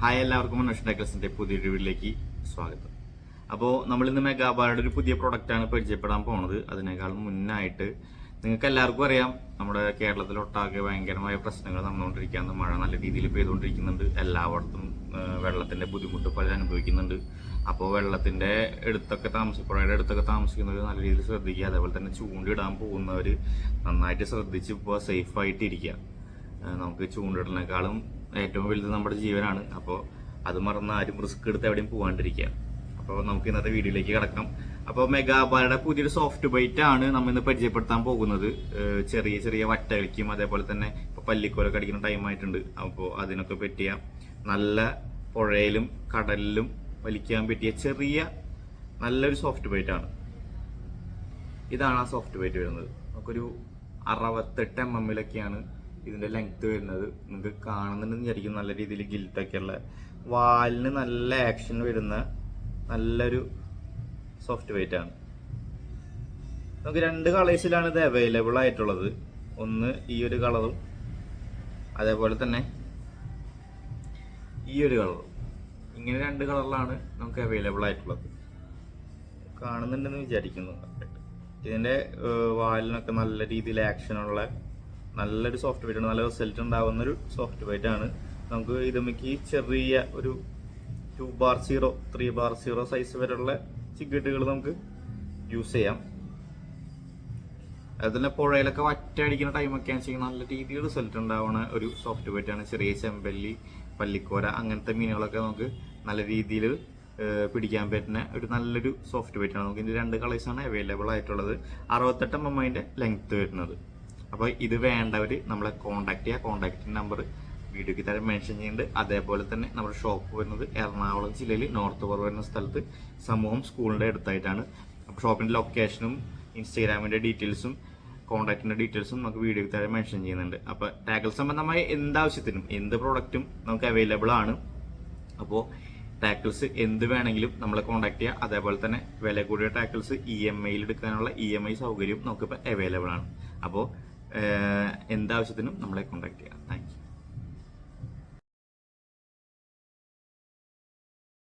Hi, എല്ലാവർക്കും മനോഷ് ടെക്സിന്റെ പുതിയൊരു വീഡിയോയിലേക്ക് സ്വാഗതം. അപ്പോൾ നമ്മളിന്ന് മെഗാബായുടെ ഒരു പുതിയ പ്രൊഡക്റ്റാണ് പരിചയപ്പെടാൻ പോണത്. അതിനേക്കാൾ മുന്നായിട്ട് നിങ്ങൾക്ക് എല്ലാവർക്കും അറിയാം, നമ്മുടെ കേരളത്തിലൊട്ടാകെ ഭയങ്കരമായ പ്രശ്നങ്ങൾ നടന്നുകൊണ്ടിരിക്കുകയാണ്. മഴ നല്ല രീതിയിൽ പെയ്തുകൊണ്ടിരിക്കുന്നുണ്ട്. എല്ലായിടത്തും വെള്ളത്തിന്റെ ബുദ്ധിമുട്ട് പലരും അനുഭവിക്കുന്നുണ്ട്. അപ്പോൾ വെള്ളത്തിന്റെ പുഴയുടെ അടുത്തൊക്കെ താമസിക്കുന്നവർ നല്ല രീതിയിൽ ശ്രദ്ധിക്കുക. അതേപോലെ തന്നെ ചൂണ്ടിടാൻ പോകുന്നവർ നന്നായിട്ട് ശ്രദ്ധിച്ച് ഇപ്പോൾ സേഫായിട്ട് ഇരിക്കുക. നമുക്ക് ചൂണ്ടിടലിനേക്കാളും ഏറ്റവും വലുത് നമ്മുടെ ജീവനാണ്. അപ്പോൾ അത് മറന്ന് ആരും റിസ്ക് എടുത്ത് എവിടെയും പോകാണ്ടിരിക്കുക. അപ്പോൾ നമുക്ക് ഇന്നത്തെ വീഡിയോയിലേക്ക് കിടക്കാം. അപ്പോൾ മെഗാബായുടെ പുതിയൊരു സോഫ്റ്റ് ബൈറ്റ് ആണ് നമ്മൾ ഇന്ന് പരിചയപ്പെടുത്താൻ പോകുന്നത്. ചെറിയ ചെറിയ വറ്റകൾക്കും അതേപോലെ തന്നെ ഇപ്പോൾ പല്ലിക്കോലൊക്കെ അടിക്കുന്ന ടൈം ആയിട്ടുണ്ട്. അപ്പോൾ അതിനൊക്കെ പറ്റിയ നല്ല പുഴയിലും കടലിലും വലിക്കാൻ പറ്റിയ ചെറിയ നല്ലൊരു സോഫ്റ്റ് ബൈറ്റ് ആണ്. ഇതാണ് ആ സോഫ്റ്റ് ബൈറ്റ് വരുന്നത്. നമുക്കൊരു 68 mm ഇതിന്റെ ലെങ്ത് വരുന്നത്. നിങ്ങൾക്ക് കാണുന്നുണ്ടെന്ന് വിചാരിക്കും. നല്ല രീതിയിൽ ഗിൽറ്റൊക്കെ ഉള്ള, വാലിന് നല്ല ആക്ഷൻ വരുന്ന നല്ലൊരു സോഫ്റ്റ് വെയിറ്റ് ആണ്. നമുക്ക് 2 കളേഴ്സിലാണ് ഇത് അവൈലബിൾ ആയിട്ടുള്ളത്. ഒന്ന് ഈ ഒരു കളറും അതേപോലെ തന്നെ ഈ ഒരു കളറും. ഇങ്ങനെ 2 കളറിലാണ് നമുക്ക് അവൈലബിൾ ആയിട്ടുള്ളത്. കാണുന്നുണ്ടെന്ന് വിചാരിക്കുന്നു. ഇതിന്റെ വാലിനൊക്കെ നല്ല രീതിയിൽ ആക്ഷനുള്ള നല്ലൊരു സോഫ്റ്റ് വെയിറ്റ് ആണ്. നല്ല റിസൾട്ട് ഉണ്ടാവുന്ന ഒരു സോഫ്റ്റ് വെയിറ്റ് ആണ്. നമുക്ക് ഇതുമ്മക്ക് ചെറിയ ഒരു 2 3 സൈസ് വരെയുള്ള ചിക്കറ്റുകൾ നമുക്ക് യൂസ് ചെയ്യാം. അതുപോലെ പുഴയിലൊക്കെ വറ്റടിക്കുന്ന ടൈമൊക്കെ ആണെന്ന് നല്ല രീതിയിൽ റിസൾട്ട് ഉണ്ടാവുന്ന ഒരു സോഫ്റ്റ് വെയിറ്റ് ആണ്. ചെറിയ ചെമ്പല്ലി, പല്ലിക്കോര അങ്ങനത്തെ മീനുകളൊക്കെ നമുക്ക് നല്ല രീതിയിൽ പിടിക്കാൻ പറ്റുന്ന ഒരു നല്ലൊരു സോഫ്റ്റ് വെയിറ്റ് ആണ്. നമുക്ക് ഇതിന്റെ 2 കളേഴ്സാണ് അവൈലബിൾ ആയിട്ടുള്ളത്. 68 mm ലെങ്ത് വരുന്നത്. അപ്പോൾ ഇത് വേണ്ടവർ നമ്മളെ കോൺടാക്ട് ചെയ്യുക. കോൺടാക്ട് നമ്പർ വീഡിയോയ്ക്ക് താഴെ മെൻഷൻ ചെയ്യുന്നുണ്ട്. അതേപോലെ തന്നെ നമ്മുടെ ഷോപ്പ് വരുന്നത് എറണാകുളം ജില്ലയിൽ നോർത്ത് കോർ വരുന്ന സ്ഥലത്ത് സമൂഹം സ്കൂളിൻ്റെ അടുത്തായിട്ടാണ്. അപ്പോൾ ഷോപ്പിൻ്റെ ലൊക്കേഷനും ഇൻസ്റ്റാഗ്രാമിൻ്റെ ഡീറ്റെയിൽസും കോൺടാക്റ്റിൻ്റെ ഡീറ്റെയിൽസും നമുക്ക് വീഡിയോയ്ക്ക് താഴെ മെൻഷൻ ചെയ്യുന്നുണ്ട്. അപ്പോൾ ടാക്കിൾ സംബന്ധമായ എന്താവശ്യത്തിനും എന്ത് പ്രോഡക്റ്റും നമുക്ക് അവൈലബിൾ ആണ്. അപ്പോൾ ടാക്കിൾസ് എന്ത് വേണമെങ്കിലും നമ്മളെ കോൺടാക്ട് ചെയ്യുക. അതേപോലെ തന്നെ വില കൂടിയ ടാക്കിൾസ് EMI എടുക്കാനുള്ള EMI സൗകര്യം നമുക്കിപ്പോൾ അവൈലബിൾ ആണ്. അപ്പോൾ എന്താവശ്യത്തിനും നമ്മളെ കോൺടാക്ട് ചെയ്യാം. Thank you.